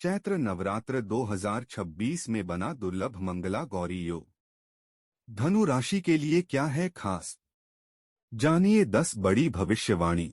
चैत्र नवरात्र 2026 में बना दुर्लभ मंगला गौरी योग। धनु राशि के लिए क्या है खास, जानिए 10 बड़ी भविष्यवाणी।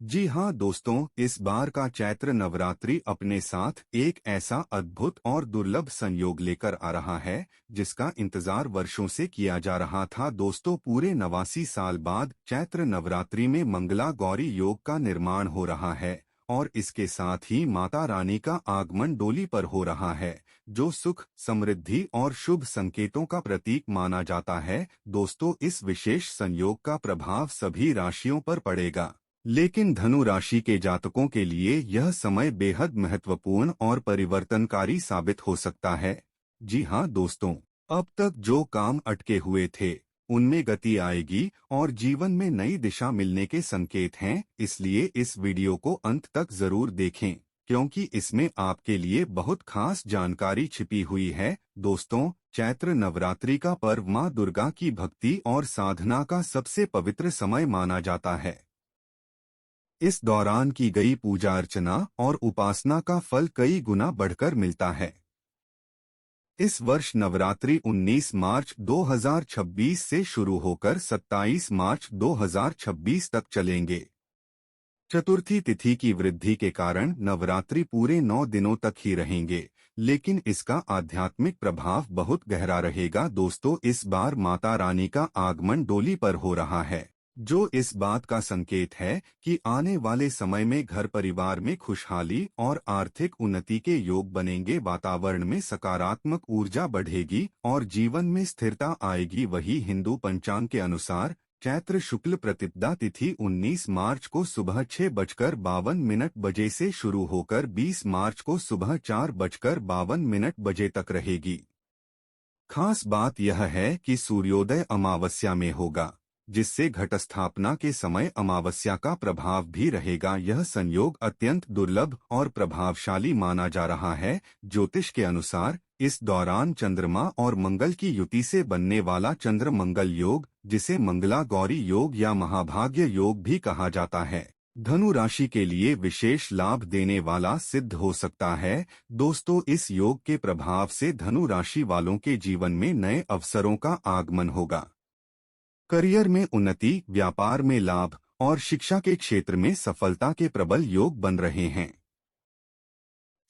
जी हाँ दोस्तों, इस बार का चैत्र नवरात्रि अपने साथ एक ऐसा अद्भुत और दुर्लभ संयोग लेकर आ रहा है जिसका इंतजार वर्षों से किया जा रहा था। दोस्तों, पूरे 89 साल बाद चैत्र नवरात्रि में मंगला गौरी योग का निर्माण हो रहा है और इसके साथ ही माता रानी का आगमन डोली पर हो रहा है, जो सुख, समृद्धि और शुभ संकेतों का प्रतीक माना जाता है। दोस्तों, इस विशेष संयोग का प्रभाव सभी राशियों पर पड़ेगा, लेकिन धनु राशि के जातकों के लिए यह समय बेहद महत्वपूर्ण और परिवर्तनकारी साबित हो सकता है। जी हाँ दोस्तों, अब तक जो काम अटके हुए थे उनमें गति आएगी और जीवन में नई दिशा मिलने के संकेत हैं। इसलिए इस वीडियो को अंत तक जरूर देखें, क्योंकि इसमें आपके लिए बहुत खास जानकारी छिपी हुई है। दोस्तों, चैत्र नवरात्रि का पर्व माँ दुर्गा की भक्ति और साधना का सबसे पवित्र समय माना जाता है। इस दौरान की गई पूजा अर्चना और उपासना का फल कई गुना बढ़कर मिलता है। इस वर्ष नवरात्रि 19 मार्च 2026 से शुरू होकर 27 मार्च 2026 तक चलेंगे। चतुर्थी तिथि की वृद्धि के कारण नवरात्रि पूरे 9 दिनों तक ही रहेंगे, लेकिन इसका आध्यात्मिक प्रभाव बहुत गहरा रहेगा। दोस्तों, इस बार माता रानी का आगमन डोली पर हो रहा है, जो इस बात का संकेत है कि आने वाले समय में घर परिवार में खुशहाली और आर्थिक उन्नति के योग बनेंगे। वातावरण में सकारात्मक ऊर्जा बढ़ेगी और जीवन में स्थिरता आएगी। वही हिंदू पंचांग के अनुसार चैत्र शुक्ल प्रतिपदा तिथि 19 मार्च को सुबह 6:52 बजे से शुरू होकर 20 मार्च को सुबह 4:52 बजे तक रहेगी। खास बात यह है कि सूर्योदय अमावस्या में होगा, जिससे घटस्थापना के समय अमावस्या का प्रभाव भी रहेगा। यह संयोग अत्यंत दुर्लभ और प्रभावशाली माना जा रहा है। ज्योतिष के अनुसार इस दौरान चंद्रमा और मंगल की युति से बनने वाला चंद्र मंगल योग, जिसे मंगला गौरी योग या महाभाग्य योग भी कहा जाता है, धनु राशि के लिए विशेष लाभ देने वाला सिद्ध हो सकता है। दोस्तों, इस योग के प्रभाव से धनु राशि वालों के जीवन में नए अवसरों का आगमन होगा। करियर में उन्नति, व्यापार में लाभ और शिक्षा के क्षेत्र में सफलता के प्रबल योग बन रहे हैं।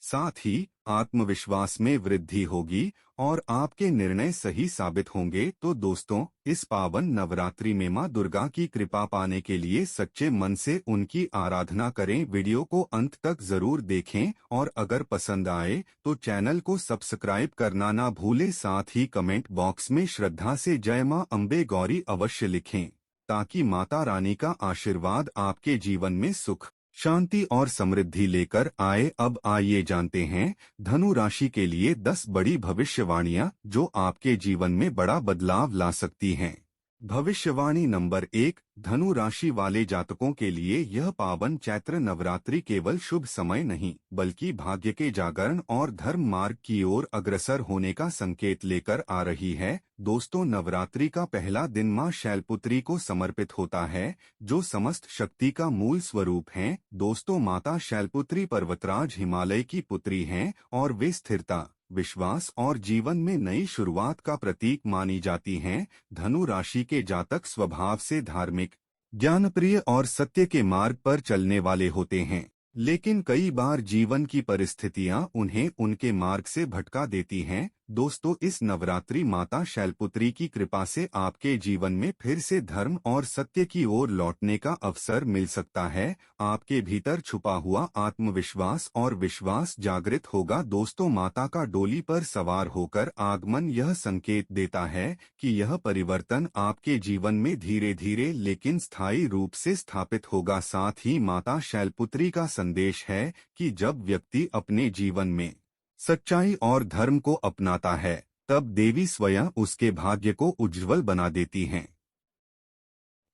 साथ ही आत्मविश्वास में वृद्धि होगी और आपके निर्णय सही साबित होंगे। तो दोस्तों, इस पावन नवरात्रि में मां दुर्गा की कृपा पाने के लिए सच्चे मन से उनकी आराधना करें। वीडियो को अंत तक जरूर देखें और अगर पसंद आए तो चैनल को सब्सक्राइब करना ना भूलें। साथ ही कमेंट बॉक्स में श्रद्धा से जय मां अम्बे गौरी अवश्य लिखें, ताकि माता रानी का आशीर्वाद आपके जीवन में सुख, शांति और समृद्धि लेकर आए। अब आइए जानते हैं धनु राशि के लिए 10 बड़ी भविष्यवाणियां जो आपके जीवन में बड़ा बदलाव ला सकती हैं। भविष्यवाणी नंबर 1, धनु राशि वाले जातकों के लिए यह पावन चैत्र नवरात्रि केवल शुभ समय नहीं, बल्कि भाग्य के जागरण और धर्म मार्ग की ओर अग्रसर होने का संकेत लेकर आ रही है। दोस्तों, नवरात्रि का पहला दिन मां शैलपुत्री को समर्पित होता है, जो समस्त शक्ति का मूल स्वरूप हैं। दोस्तों, माता शैलपुत्री पर्वतराज हिमालय की पुत्री हैं और वे स्थिरता, विश्वास और जीवन में नई शुरुआत का प्रतीक मानी जाती हैं। धनु राशि के जातक स्वभाव से धार्मिक, ज्ञानप्रिय और सत्य के मार्ग पर चलने वाले होते हैं, लेकिन कई बार जीवन की परिस्थितियां उन्हें उनके मार्ग से भटका देती हैं। दोस्तों, इस नवरात्रि माता शैलपुत्री की कृपा से आपके जीवन में फिर से धर्म और सत्य की ओर लौटने का अवसर मिल सकता है। आपके भीतर छुपा हुआ आत्मविश्वास और विश्वास जागृत होगा। दोस्तों, माता का डोली पर सवार होकर आगमन यह संकेत देता है कि यह परिवर्तन आपके जीवन में धीरे धीरे लेकिन स्थायी रूप से स्थापित होगा। साथ ही माता शैलपुत्री का संदेश है कि जब व्यक्ति अपने जीवन में सच्चाई और धर्म को अपनाता है, तब देवी स्वयं उसके भाग्य को उज्जवल बना देती हैं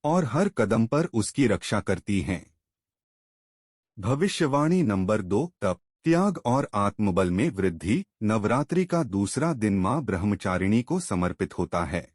और हर कदम पर उसकी रक्षा करती हैं। भविष्यवाणी नंबर 2, तप, त्याग और आत्मबल में वृद्धि। नवरात्रि का दूसरा दिन मां ब्रह्मचारिणी को समर्पित होता है।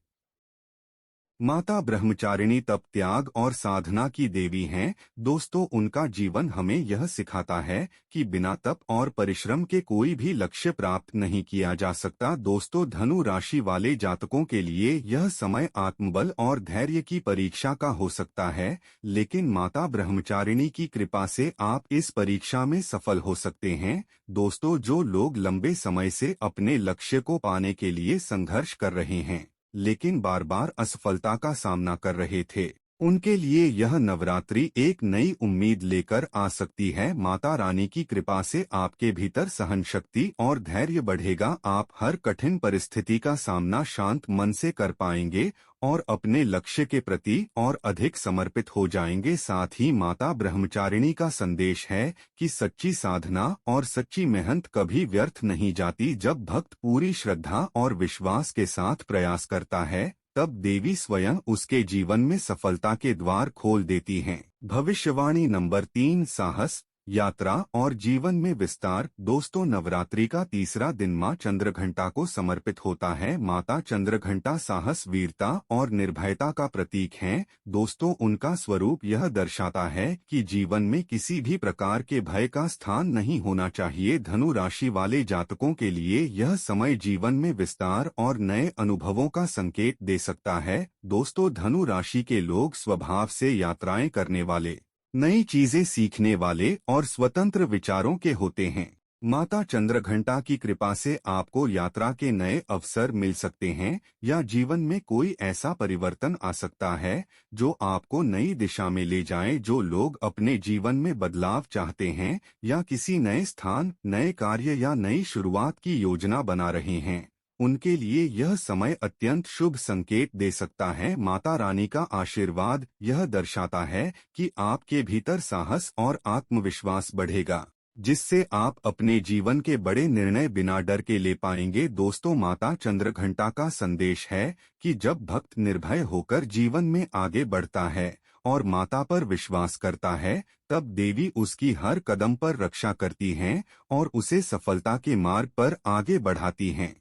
माता ब्रह्मचारिणी तप त्याग और साधना की देवी हैं। दोस्तों, उनका जीवन हमें यह सिखाता है कि बिना तप और परिश्रम के कोई भी लक्ष्य प्राप्त नहीं किया जा सकता। दोस्तों, धनु राशि वाले जातकों के लिए यह समय आत्मबल और धैर्य की परीक्षा का हो सकता है, लेकिन माता ब्रह्मचारिणी की कृपा से आप इस परीक्षा में सफल हो सकते हैं। दोस्तों, जो लोग लंबे समय से अपने लक्ष्य को पाने के लिए संघर्ष कर रहे हैं लेकिन बार बार असफलता का सामना कर रहे थे, उनके लिए यह नवरात्रि एक नई उम्मीद लेकर आ सकती है। माता रानी की कृपा से आपके भीतर सहन शक्ति और धैर्य बढ़ेगा। आप हर कठिन परिस्थिति का सामना शांत मन से कर पाएंगे और अपने लक्ष्य के प्रति और अधिक समर्पित हो जाएंगे। साथ ही माता ब्रह्मचारिणी का संदेश है कि सच्ची साधना और सच्ची मेहनत कभी व्यर्थ नहीं जाती। जब भक्त पूरी श्रद्धा और विश्वास के साथ प्रयास करता है, तब देवी स्वयं उसके जीवन में सफलता के द्वार खोल देती हैं। भविष्यवाणी नंबर 3, साहस, यात्रा और जीवन में विस्तार। दोस्तों, नवरात्रि का तीसरा दिन मां चंद्रघंटा को समर्पित होता है। माता चंद्रघंटा साहस, वीरता और निर्भयता का प्रतीक हैं। दोस्तों, उनका स्वरूप यह दर्शाता है कि जीवन में किसी भी प्रकार के भय का स्थान नहीं होना चाहिए। धनु राशि वाले जातकों के लिए यह समय जीवन में विस्तार और नए अनुभवों का संकेत दे सकता है। दोस्तों, धनु राशि के लोग स्वभाव से यात्राएं करने वाले, नई चीजें सीखने वाले और स्वतंत्र विचारों के होते हैं। माता चंद्रघंटा की कृपा से आपको यात्रा के नए अवसर मिल सकते हैं या जीवन में कोई ऐसा परिवर्तन आ सकता है जो आपको नई दिशा में ले जाए। जो लोग अपने जीवन में बदलाव चाहते हैं या किसी नए स्थान, नए कार्य या नई शुरुआत की योजना बना रहे हैं, उनके लिए यह समय अत्यंत शुभ संकेत दे सकता है। माता रानी का आशीर्वाद यह दर्शाता है कि आपके भीतर साहस और आत्मविश्वास बढ़ेगा, जिससे आप अपने जीवन के बड़े निर्णय बिना डर के ले पाएंगे। दोस्तों, माता चंद्रघंटा का संदेश है कि जब भक्त निर्भय होकर जीवन में आगे बढ़ता है और माता पर विश्वास करता है, तब देवी उसकी हर कदम पर रक्षा करती हैं और उसे सफलता के मार्ग पर आगे बढ़ाती हैं।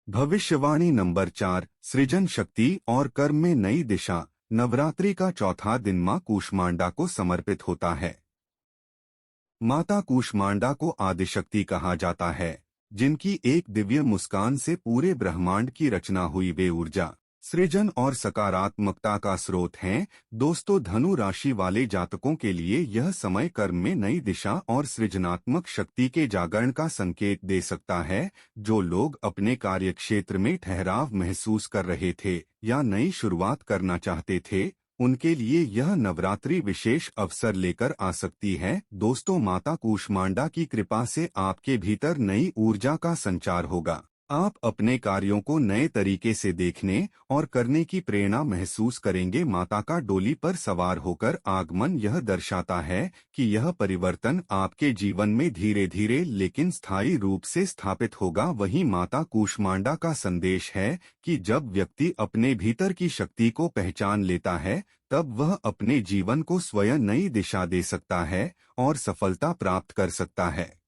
भविष्यवाणी नंबर 4, सृजन शक्ति और कर्म में नई दिशा। नवरात्रि का चौथा दिन मां कूष्मांडा को समर्पित होता है। माता कूष्मांडा को आदिशक्ति कहा जाता है, जिनकी एक दिव्य मुस्कान से पूरे ब्रह्मांड की रचना हुई। वे ऊर्जा, सृजन और सकारात्मकता का स्रोत हैं। दोस्तों, धनु राशि वाले जातकों के लिए यह समय कर्म में नई दिशा और सृजनात्मक शक्ति के जागरण का संकेत दे सकता है। जो लोग अपने कार्यक्षेत्र में ठहराव महसूस कर रहे थे या नई शुरुआत करना चाहते थे, उनके लिए यह नवरात्रि विशेष अवसर लेकर आ सकती है। दोस्तों, माता कूष्मांडा की कृपा से आपके भीतर नई ऊर्जा का संचार होगा। आप अपने कार्यों को नए तरीके से देखने और करने की प्रेरणा महसूस करेंगे। माता का डोली पर सवार होकर आगमन यह दर्शाता है कि यह परिवर्तन आपके जीवन में धीरे धीरे लेकिन स्थायी रूप से स्थापित होगा। वहीं माता कूष्मांडा का संदेश है कि जब व्यक्ति अपने भीतर की शक्ति को पहचान लेता है, तब वह अपने जीवन को स्वयं नई दिशा दे सकता है और सफलता प्राप्त कर सकता है।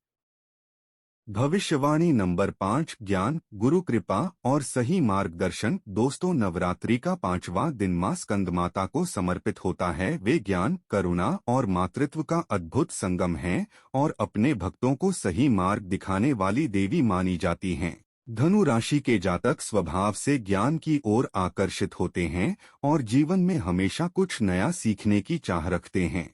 भविष्यवाणी नंबर 5, ज्ञान, गुरु कृपा और सही मार्गदर्शन। दोस्तों, नवरात्रि का 5वां दिन मां स्कंदमाता को समर्पित होता है। वे ज्ञान, करुणा और मातृत्व का अद्भुत संगम हैं और अपने भक्तों को सही मार्ग दिखाने वाली देवी मानी जाती हैं। धनु राशि के जातक स्वभाव से ज्ञान की ओर आकर्षित होते हैं और जीवन में हमेशा कुछ नया सीखने की चाह रखते हैं।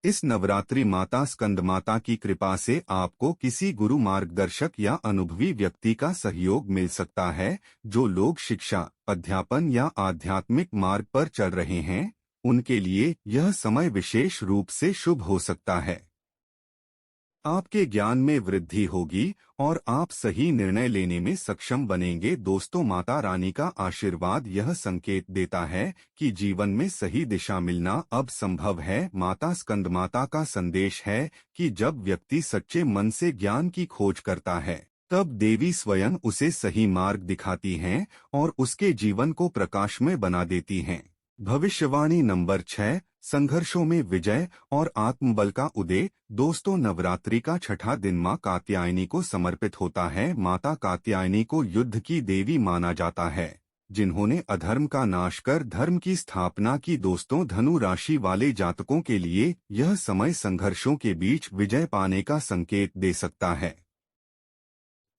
इस नवरात्रि माता स्कंदमाता की कृपा से आपको किसी गुरु, मार्गदर्शक या अनुभवी व्यक्ति का सहयोग मिल सकता है। जो लोग शिक्षा, अध्यापन या आध्यात्मिक मार्ग पर चल रहे हैं, उनके लिए यह समय विशेष रूप से शुभ हो सकता है। आपके ज्ञान में वृद्धि होगी और आप सही निर्णय लेने में सक्षम बनेंगे। दोस्तों, माता रानी का आशीर्वाद यह संकेत देता है कि जीवन में सही दिशा मिलना अब संभव है। माता स्कंदमाता का संदेश है कि जब व्यक्ति सच्चे मन से ज्ञान की खोज करता है, तब देवी स्वयं उसे सही मार्ग दिखाती हैं और उसके जीवन को प्रकाशमय बना देती हैं। भविष्यवाणी नंबर 6, संघर्षों में विजय और आत्मबल का उदय। दोस्तों, नवरात्रि का छठा दिन मां कात्यायनी को समर्पित होता है। माता कात्यायनी को युद्ध की देवी माना जाता है। जिन्होंने अधर्म का नाश कर धर्म की स्थापना की। दोस्तों, धनु राशि वाले जातकों के लिए यह समय संघर्षों के बीच विजय पाने का संकेत दे सकता है।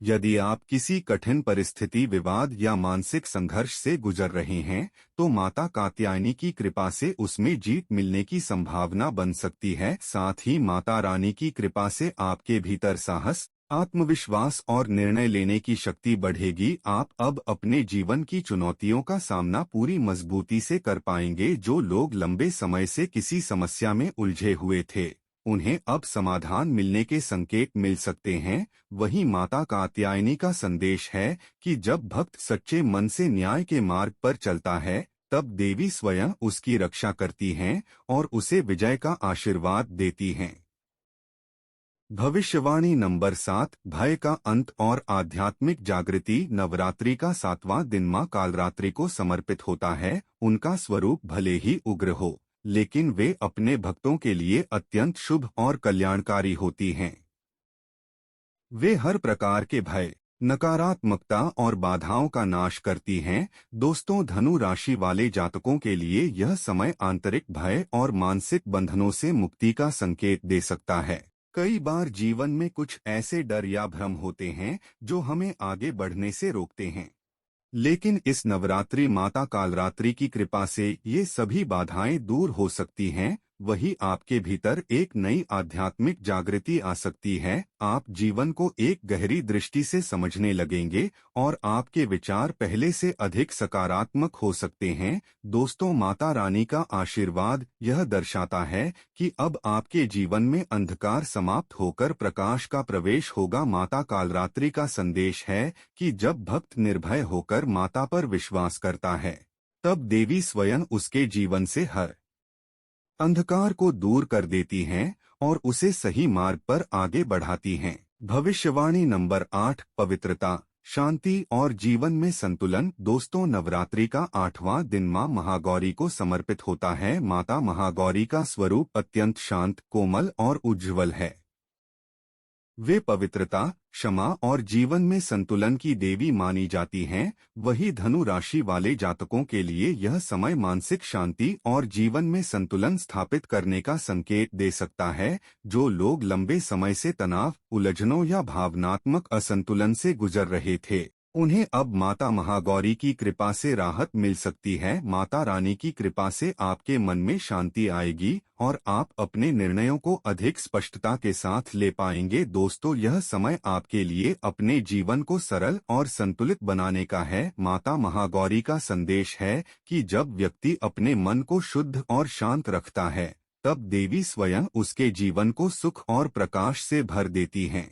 यदि आप किसी कठिन परिस्थिति, विवाद या मानसिक संघर्ष से गुजर रहे हैं, तो माता कात्यायनी की कृपा से उसमें जीत मिलने की संभावना बन सकती है। साथ ही माता रानी की कृपा से आपके भीतर साहस, आत्मविश्वास और निर्णय लेने की शक्ति बढ़ेगी। आप अब अपने जीवन की चुनौतियों का सामना पूरी मजबूती से कर पाएंगे। जो लोग लंबे समय से किसी समस्या में उलझे हुए थे, उन्हें अब समाधान मिलने के संकेत मिल सकते हैं। वहीं माता कात्यायनी का संदेश है कि जब भक्त सच्चे मन से न्याय के मार्ग पर चलता है, तब देवी स्वयं उसकी रक्षा करती हैं और उसे विजय का आशीर्वाद देती हैं। भविष्यवाणी नंबर 7, भय का अंत और आध्यात्मिक जागृति। नवरात्रि का 7वां दिन मां कालरात्रि को समर्पित होता है। उनका स्वरूप भले ही उग्र हो, लेकिन वे अपने भक्तों के लिए अत्यंत शुभ और कल्याणकारी होती हैं। वे हर प्रकार के भय, नकारात्मकता और बाधाओं का नाश करती हैं। दोस्तों, धनु राशि वाले जातकों के लिए यह समय आंतरिक भय और मानसिक बंधनों से मुक्ति का संकेत दे सकता है। कई बार जीवन में कुछ ऐसे डर या भ्रम होते हैं जो हमें आगे बढ़ने से रोकते हैं, लेकिन इस नवरात्रि माता कालरात्रि की कृपा से ये सभी बाधाएं दूर हो सकती हैं। वही आपके भीतर एक नई आध्यात्मिक जागृति आ सकती है। आप जीवन को एक गहरी दृष्टि से समझने लगेंगे और आपके विचार पहले से अधिक सकारात्मक हो सकते हैं। दोस्तों, माता रानी का आशीर्वाद यह दर्शाता है कि अब आपके जीवन में अंधकार समाप्त होकर प्रकाश का प्रवेश होगा। माता कालरात्रि का संदेश है कि जब भक्त निर्भय होकर माता पर विश्वास करता है, तब देवी स्वयं उसके जीवन से हर अंधकार को दूर कर देती हैं और उसे सही मार्ग पर आगे बढ़ाती हैं। भविष्यवाणी नंबर 8, पवित्रता, शांति और जीवन में संतुलन। दोस्तों, नवरात्रि का 8वां दिन मां महागौरी को समर्पित होता है। माता महागौरी का स्वरूप अत्यंत शांत, कोमल और उज्ज्वल है। वे पवित्रता, क्षमा और जीवन में संतुलन की देवी मानी जाती हैं। वही धनु राशि वाले जातकों के लिए यह समय मानसिक शांति और जीवन में संतुलन स्थापित करने का संकेत दे सकता है। जो लोग लंबे समय से तनाव, उलझनों या भावनात्मक असंतुलन से गुजर रहे थे, उन्हें अब माता महागौरी की कृपा से राहत मिल सकती है। माता रानी की कृपा से आपके मन में शांति आएगी और आप अपने निर्णयों को अधिक स्पष्टता के साथ ले पाएंगे। दोस्तों, यह समय आपके लिए अपने जीवन को सरल और संतुलित बनाने का है। माता महागौरी का संदेश है कि जब व्यक्ति अपने मन को शुद्ध और शांत रखता है, तब देवी स्वयं उसके जीवन को सुख और प्रकाश से भर देती हैं।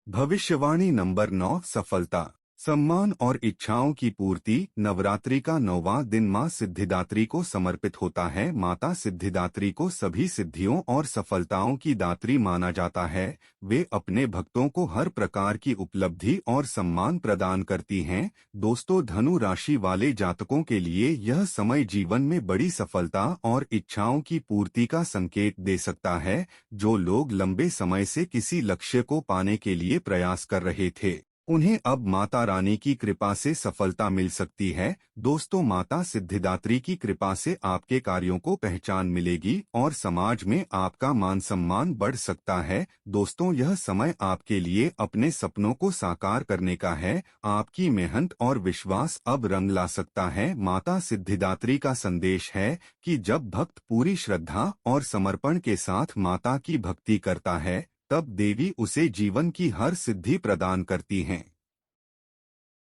भविष्यवाणी नंबर 9, सफलता, सम्मान और इच्छाओं की पूर्ति। नवरात्रि का 9वां दिन मां सिद्धिदात्री को समर्पित होता है। माता सिद्धिदात्री को सभी सिद्धियों और सफलताओं की दात्री माना जाता है। वे अपने भक्तों को हर प्रकार की उपलब्धि और सम्मान प्रदान करती हैं। दोस्तों, धनु राशि वाले जातकों के लिए यह समय जीवन में बड़ी सफलता और इच्छाओं की पूर्ति का संकेत दे सकता है। जो लोग लंबे समय से किसी लक्ष्य को पाने के लिए प्रयास कर रहे थे, उन्हें अब माता रानी की कृपा से सफलता मिल सकती है। दोस्तों, माता सिद्धिदात्री की कृपा से आपके कार्यों को पहचान मिलेगी और समाज में आपका मान सम्मान बढ़ सकता है। दोस्तों, यह समय आपके लिए अपने सपनों को साकार करने का है। आपकी मेहनत और विश्वास अब रंग ला सकता है। माता सिद्धिदात्री का संदेश है कि जब भक्त पूरी श्रद्धा और समर्पण के साथ माता की भक्ति करता है, तब देवी उसे जीवन की हर सिद्धि प्रदान करती हैं।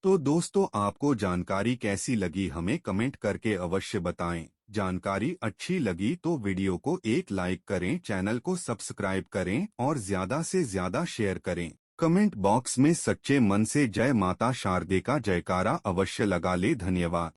तो दोस्तों, आपको जानकारी कैसी लगी हमें कमेंट करके अवश्य बताएं। जानकारी अच्छी लगी तो वीडियो को एक लाइक करें, चैनल को सब्सक्राइब करें और ज्यादा से ज्यादा शेयर करें। कमेंट बॉक्स में सच्चे मन से जय माता शारदे का जयकारा अवश्य लगा ले। धन्यवाद।